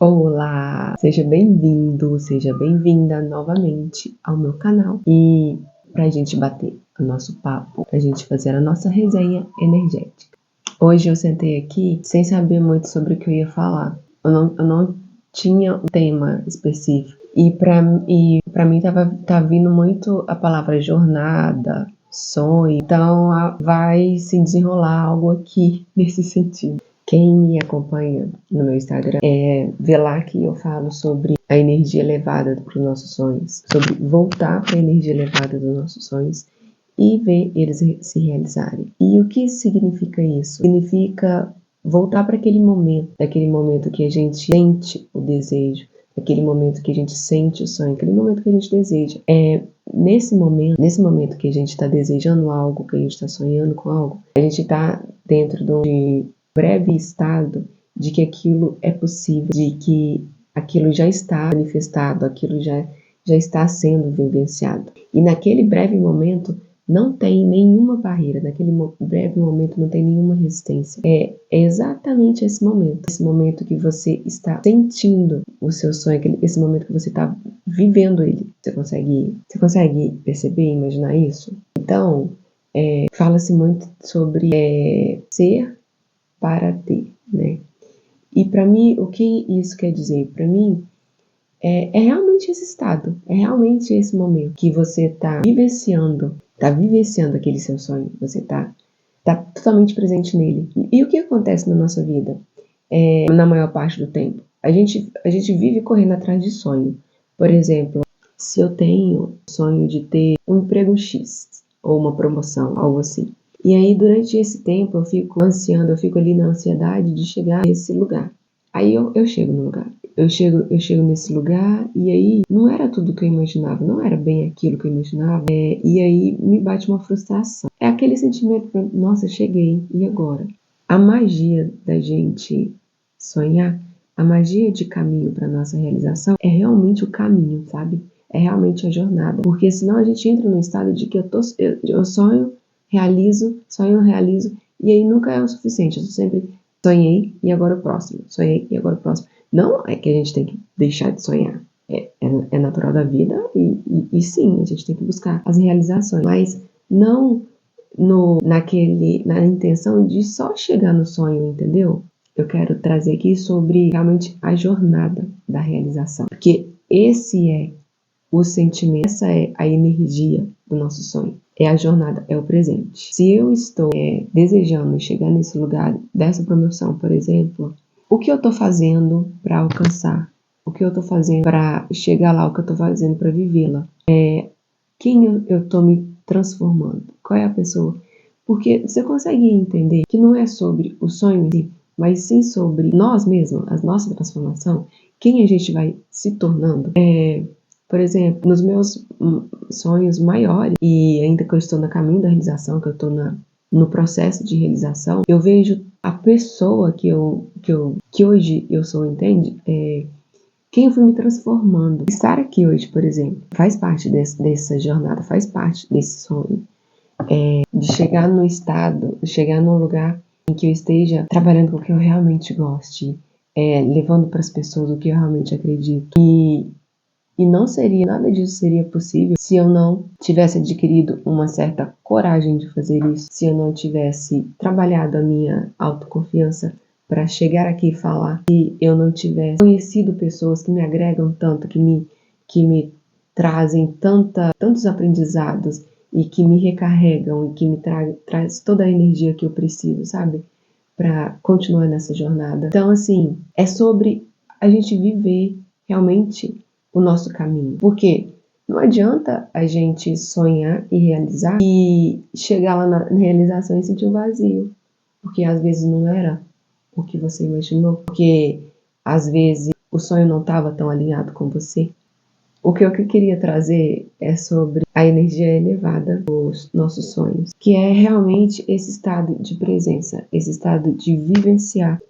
Olá, seja bem-vindo, seja bem-vinda novamente ao meu canal e pra gente bater o nosso papo, pra gente fazer a nossa resenha energética. Hoje eu sentei aqui sem saber muito sobre o que eu ia falar. Eu não tinha um tema específico e pra mim tá vindo muito a palavra jornada, sonho, então vai se desenrolar algo aqui nesse sentido. Quem me acompanha no meu Instagram vê lá que eu falo sobre a energia elevada para os nossos sonhos, sobre voltar para a energia elevada dos nossos sonhos e ver eles se realizarem. E o que significa isso? Significa voltar para aquele momento, daquele momento que a gente sente o desejo, aquele momento que a gente sente o sonho, aquele momento que a gente deseja. Nesse momento que a gente está desejando algo, que a gente está sonhando com algo, a gente está dentro de breve estado de que aquilo é possível, de que aquilo já está manifestado, aquilo já está sendo vivenciado. E naquele breve momento não tem nenhuma barreira, naquele breve momento não tem nenhuma resistência. É exatamente esse momento que você está sentindo o seu sonho, esse momento que você está vivendo ele. Você consegue perceber e imaginar isso? Então, fala-se muito sobre ser para ter, né? E para mim, o que isso quer dizer? Para mim, é realmente esse estado, é realmente esse momento que você está vivenciando aquele seu sonho, você está totalmente presente nele. E o que acontece na nossa vida, na maior parte do tempo? A gente vive correndo atrás de sonho. Por exemplo, se eu tenho sonho de ter um emprego X, ou uma promoção, algo assim. E aí, durante esse tempo, eu fico ali na ansiedade de chegar nesse lugar. Aí eu chego no lugar. Eu chego nesse lugar e aí não era tudo que eu imaginava, não era bem aquilo que eu imaginava. E aí me bate uma frustração. É aquele sentimento, nossa, cheguei, e agora? A magia da gente sonhar, a magia de caminho para nossa realização é realmente o caminho, sabe? É realmente a jornada. Porque senão a gente entra no estado de que eu sonho, realizo, e aí nunca é o suficiente. Eu sempre sonhei e agora o próximo. Sonhei e agora o próximo. Não é que a gente tem que deixar de sonhar. É natural da vida e sim, a gente tem que buscar as realizações. Mas não na intenção de só chegar no sonho, entendeu? Eu quero trazer aqui sobre realmente a jornada da realização. Porque esse é o sentimento, essa é a energia do nosso sonho. É a jornada, é o presente. Se eu estou desejando chegar nesse lugar dessa promoção, por exemplo, o que eu estou fazendo para alcançar? O que eu estou fazendo para chegar lá? O que eu estou fazendo para vivê-la? Quem eu estou me transformando? Qual é a pessoa? Porque você consegue entender que não é sobre o sonho em si, mas sim sobre nós mesmos, a nossa transformação, quem a gente vai se tornando. Por exemplo, nos meus sonhos maiores, e ainda que eu estou no caminho da realização, que eu estou no processo de realização, eu vejo a pessoa que hoje eu sou, entende? Quem eu fui me transformando. Estar aqui hoje, por exemplo, faz parte dessa jornada, faz parte desse sonho. De chegar no estado, chegar num lugar em que eu esteja trabalhando com o que eu realmente goste, levando para as pessoas o que eu realmente acredito. E nada disso seria possível se eu não tivesse adquirido uma certa coragem de fazer isso, se eu não tivesse trabalhado a minha autoconfiança para chegar aqui e falar, se eu não tivesse conhecido pessoas que me agregam tanto, que me trazem tantos aprendizados e que me recarregam e que me traz toda a energia que eu preciso, sabe? Para continuar nessa jornada. Então, assim, é sobre a gente viver realmente o nosso caminho. Porque não adianta a gente sonhar e realizar e chegar lá na realização e sentir um vazio. Porque às vezes não era o que você imaginou. Porque às vezes o sonho não estava tão alinhado com você. O que eu queria trazer é sobre a energia elevada dos nossos sonhos, que é realmente esse estado de presença, esse estado de vivenciar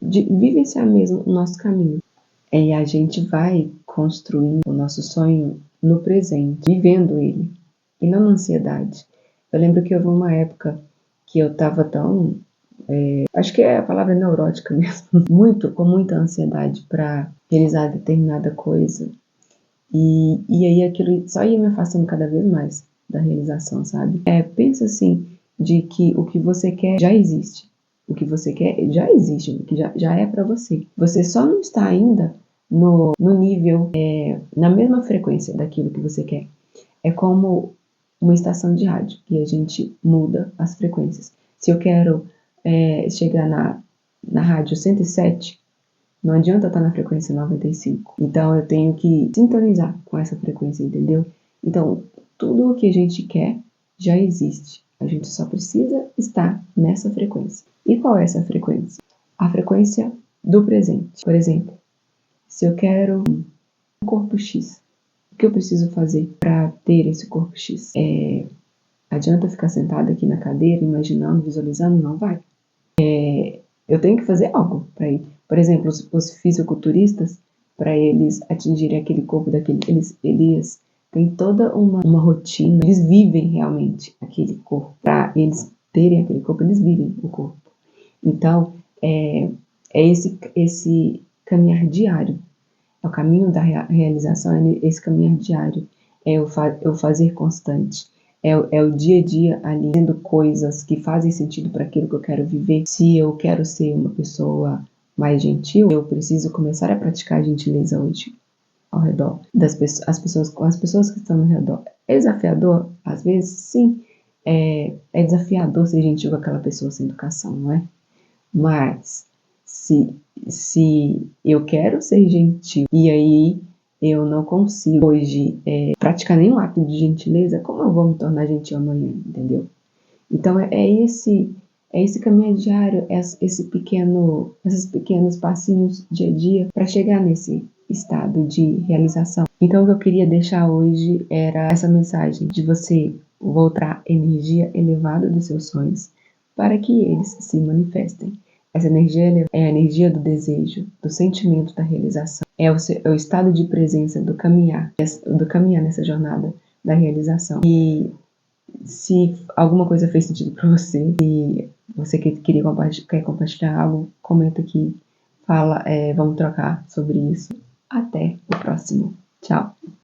de vivenciar mesmo o nosso caminho. E a gente vai construindo o nosso sonho no presente, vivendo ele, e não na ansiedade. Eu lembro que houve uma época que eu estava tão Acho que a palavra é neurótica mesmo, com muita ansiedade para realizar determinada coisa. E aí aquilo só ia me afastando cada vez mais da realização, sabe? Pensa assim, de que o que você quer já existe. O que você quer já existe, o que já é para você. Você só não está ainda no nível, na mesma frequência daquilo que você quer. É como uma estação de rádio, que a gente muda as frequências. Se eu quero chegar na rádio 107, não adianta estar na frequência 95. Então eu tenho que sintonizar com essa frequência, entendeu? Então, tudo o que a gente quer já existe. A gente só precisa estar nessa frequência. E qual é essa frequência? A frequência do presente. Por exemplo, se eu quero um corpo X, o que eu preciso fazer para ter esse corpo X? Adianta ficar sentada aqui na cadeira, imaginando, visualizando? Não vai. Eu tenho que fazer algo para ir. Por exemplo, os fisiculturistas, para eles atingirem aquele corpo daquele, eles têm toda uma rotina, eles vivem realmente aquele corpo. Para eles terem aquele corpo, eles vivem o corpo. Então, é esse caminhar diário. É o caminho da realização, é esse caminhar diário. É o fazer constante. É o dia a dia ali, fazendo coisas que fazem sentido para aquilo que eu quero viver. Se eu quero ser uma pessoa mais gentil, eu preciso começar a praticar a gentileza hoje ao redor das pessoas, com as pessoas que estão ao redor. É desafiador? Às vezes, sim. É desafiador ser gentil com aquela pessoa sem educação, não é? Mas se eu quero ser gentil e aí eu não consigo hoje praticar nenhum ato de gentileza, como eu vou me tornar gentil amanhã, entendeu? Então esse caminho diário, esses pequenos passinhos dia a dia para chegar nesse estado de realização. Então o que eu queria deixar hoje era essa mensagem de você voltar energia elevada dos seus sonhos para que eles se manifestem. Essa energia é a energia do desejo, do sentimento da realização. É o estado de presença do caminhar nessa jornada da realização. E se alguma coisa fez sentido para você, se você quer compartilhar algo, comenta aqui, fala, vamos trocar sobre isso. Até o próximo. Tchau!